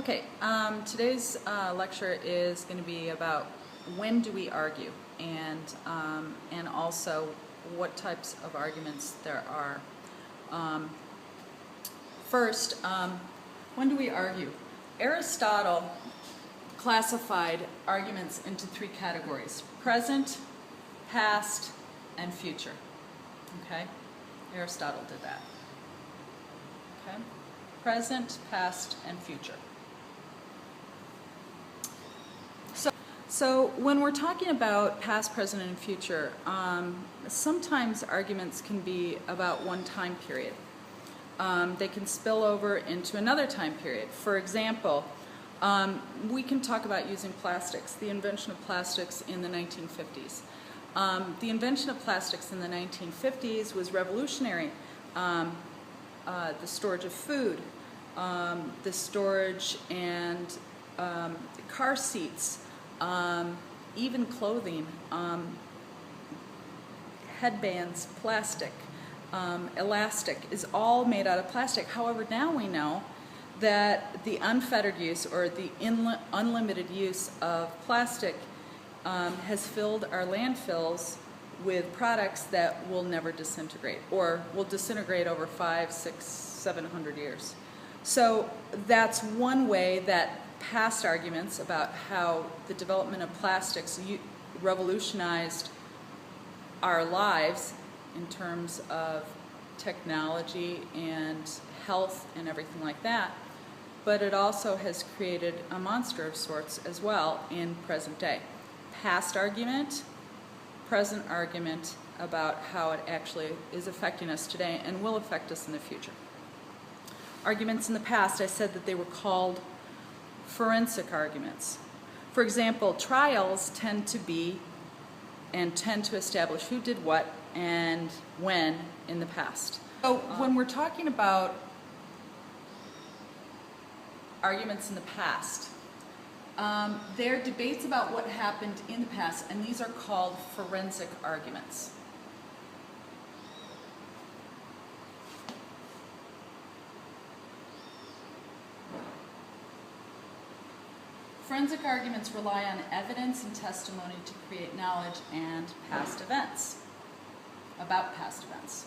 Okay, today's lecture is going to be about when do we argue, and also what types of arguments there are. First, when do we argue? Aristotle classified arguments into three categories: present, past, and future. Okay? Aristotle did that. Okay? Present, past, and future. So when we're talking about past, present, and future, sometimes arguments can be about one time period. They can spill over into another time period. For example, we can talk about using plastics, the invention of plastics in the 1950s. The invention of plastics in the 1950s was revolutionary. The storage of food, the storage and car seats, even clothing, headbands, plastic, elastic is all made out of plastic. However, now we know that the unfettered use or the unlimited use of plastic has filled our landfills with products that will never disintegrate or will disintegrate over 500, 600, 700 years. So that's one way that past arguments about how the development of plastics revolutionized our lives in terms of technology and health and everything like that, but it also has created a monster of sorts as well in present day. Past argument, present argument about how it actually is affecting us today and will affect us in the future. Arguments in the past, I said that they were called forensic arguments. For example, trials tend to establish who did what and when in the past. So when we're talking about arguments in the past, there are debates about what happened in the past, and these are called forensic arguments. Forensic arguments rely on evidence and testimony to create knowledge and past events, about past events.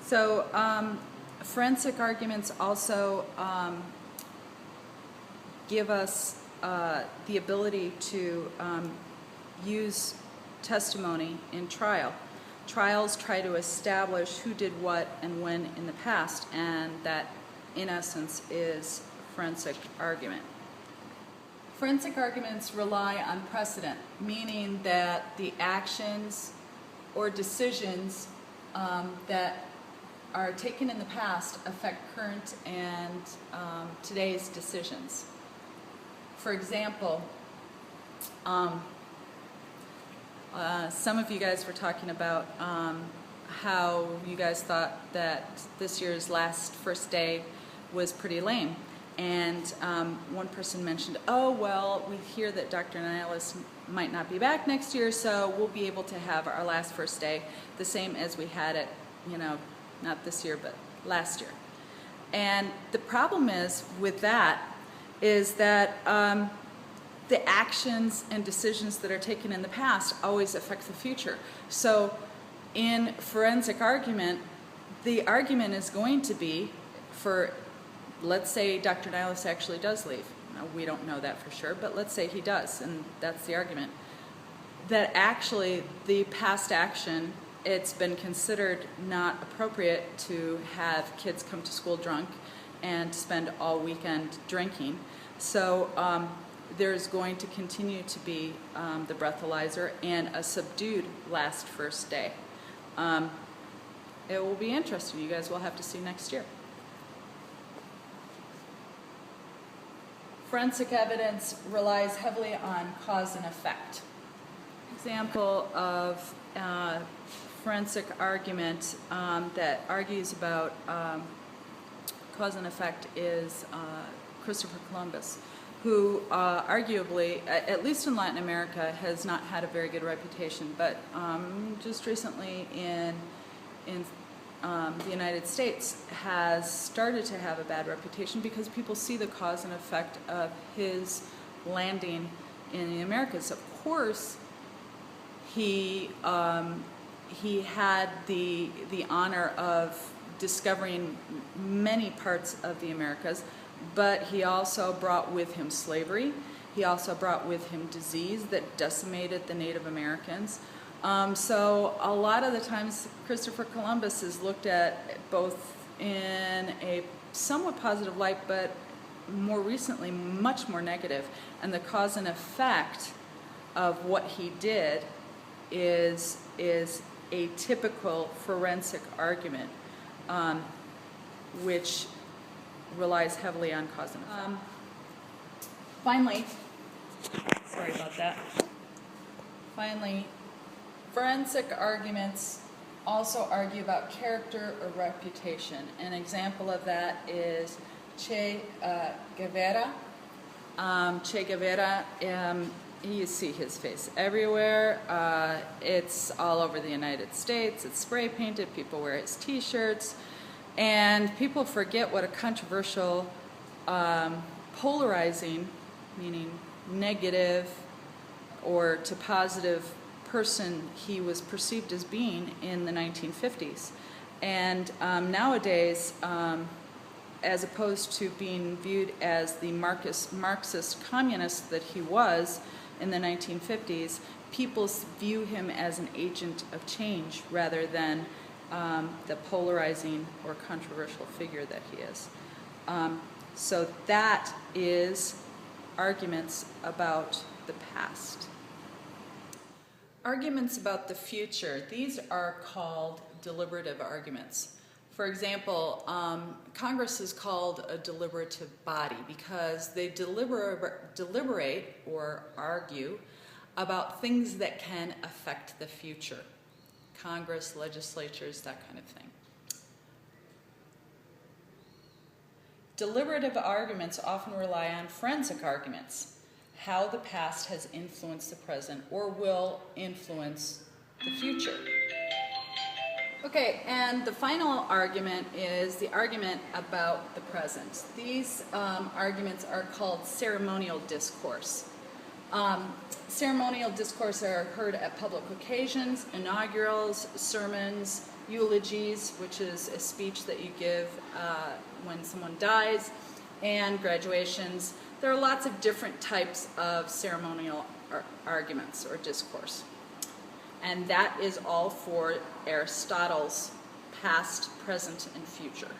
So forensic arguments also give us the ability to use testimony in trial. Trials try to establish who did what and when in the past, and that in essence is forensic argument. Forensic arguments rely on precedent, meaning that the actions or decisions that are taken in the past affect current and today's decisions. For example, some of you guys were talking about how you guys thought that this year's first day was pretty lame. And one person mentioned, oh, well, we hear that Dr. Niles might not be back next year, so we'll be able to have our last first day the same as we had it, not this year, but last year. And the problem is with that is that the actions and decisions that are taken in the past always affect the future. So in forensic argument, the argument is going to be for, let's say Dr. Niles actually does leave. Now, we don't know that for sure, but let's say he does, and that's the argument. That actually the past action, it's been considered not appropriate to have kids come to school drunk and spend all weekend drinking. So there's going to continue to be the breathalyzer and a subdued last first day. It will be interesting. You guys will have to see next year. Forensic evidence relies heavily on cause and effect. Example of forensic argument that argues about cause and effect is Christopher Columbus, who arguably, at least in Latin America, has not had a very good reputation, but just recently in the United States has started to have a bad reputation because people see the cause and effect of his landing in the Americas. Of course, he had the honor of discovering many parts of the Americas, but he also brought with him slavery. He also brought with him disease that decimated the Native Americans. So a lot of the times Christopher Columbus is looked at both in a somewhat positive light, but more recently much more negative. And the cause and effect of what he did is a typical forensic argument, which relies heavily on cause and effect. Finally, sorry about that. Finally, forensic arguments also argue about character or reputation. An example of that is Che Guevara. Che Guevara, you see his face everywhere. It's all over the United States. It's spray painted. People wear his t-shirts. And people forget what a controversial, polarizing, meaning negative or to positive person he was perceived as being in the 1950s. And nowadays, as opposed to being viewed as the Marxist communist that he was in the 1950s, people view him as an agent of change rather than the polarizing or controversial figure that he is. So that is arguments about the past. Arguments about the future, these are called deliberative arguments. For example, Congress is called a deliberative body because they deliberate or argue about things that can affect the future. Congress, legislatures, that kind of thing. Deliberative arguments often rely on forensic arguments, how the past has influenced the present or will influence the future. Okay, and the final argument is the argument about the present. These arguments are called ceremonial discourse. Ceremonial discourse are heard at public occasions, inaugurals, sermons, eulogies, which is a speech that you give when someone dies, and graduations. There are lots of different types of ceremonial arguments or discourse. And that is all for Aristotle's past, present, and future.